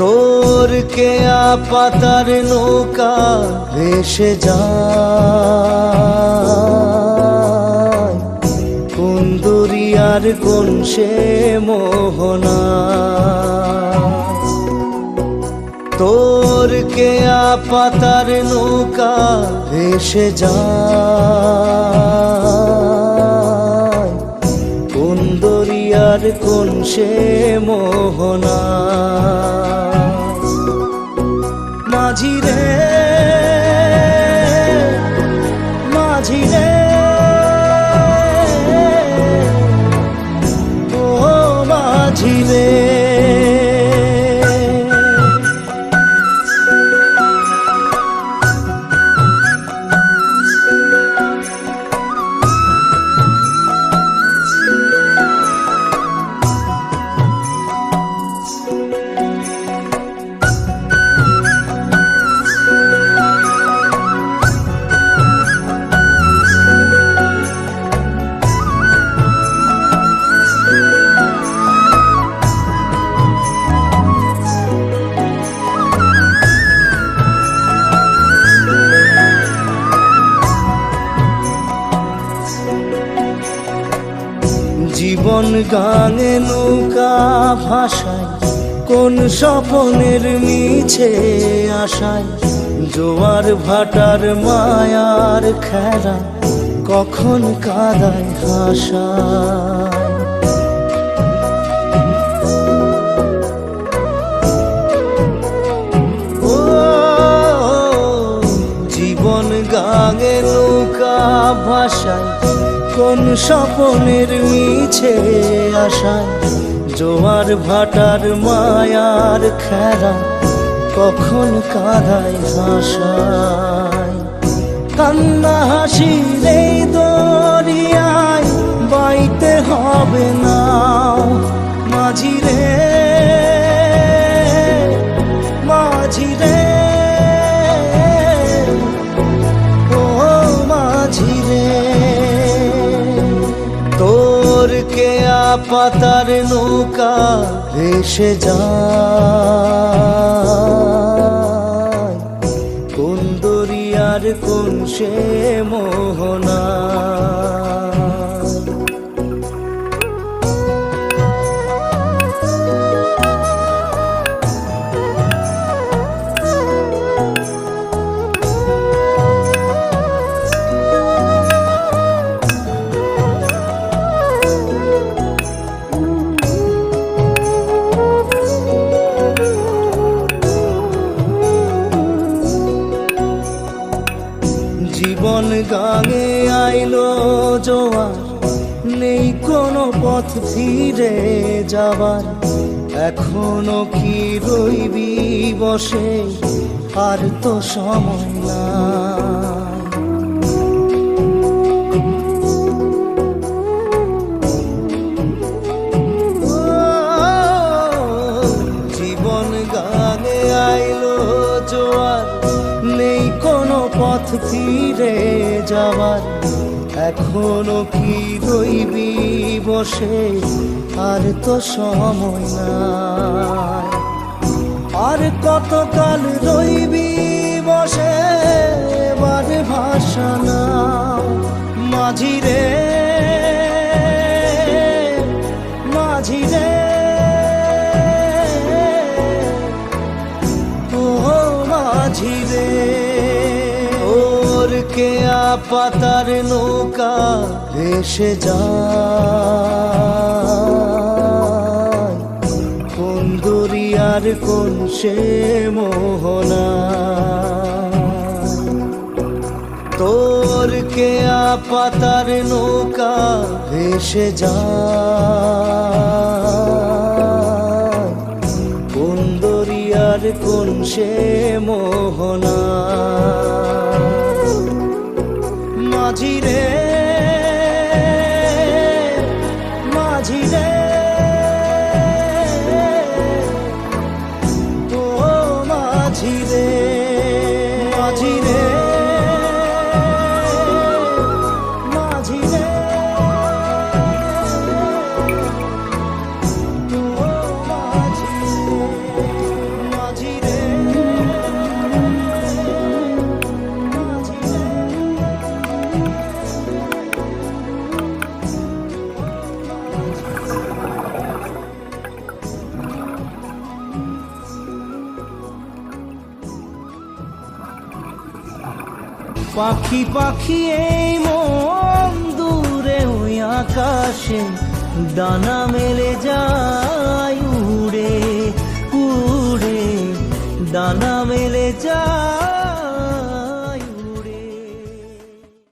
তোর কেয়া পাতার নৌকা ভেসে যায় কোন দরিয়ার কোন সে মোহনা। তোর কেয়া পাতার নৌকা ভেসে যায় কোন দরিয়ার কোন সে মোহনা। মাঝি রে মাঝি রে ও মাঝি রে। জীবন গানে নৌকা ভাষায় কোন স্বপনের মিছে আশায় জোয়ার ভাটার মায়ার খেলা কখন কাদায় হাসায়। ও জীবন গানে নৌকা ভাষায় কোন স্বপনের মিছে আশায় জোয়ার ভাটার মায়ার খেলা কখন কাদায় হাসায়। কান্না হাসির এই দরিয়ায় বাইতে হবে না মাঝি রে মাঝি রে ও মাঝি রে। তোর কেয়া পাতার নৌকা ভেসে যায় কোন দরিয়ার কোন সে মোহনা। জীবন গাঙে আইলো জোয়ার নেই কোনো পথ ফিরে যাবার এখনো কি রইবি বসে আর তো সময় না। জীবন গাঙে আইলো জোয়ার নেই কোনো পথ ফিরে যাবার এখনো কি রইবি বসে আর তো সময় নাই। আর কতকাল রইবি বসে এবার ভাষা না মাঝি রে মাঝি রে ও মাঝি রে। ওর কেয়া পাতার নৌকা ভেসে যায় কোন দরিয়ার কোন সে মোহনা। তোর কেয়া পাতার নৌকা ভেসে যায় কোন দরিয়ার কোন সে মোহনা। মাঝি রে মাঝি রে ও মাঝি রে মাঝি রে মাঝি রে ও মাঝি রে। পাখি পাখি এই মন দূরে ওই আকাশে ডানা মেলে যায় উড়ে উড়ে, ডানা মেলে যায়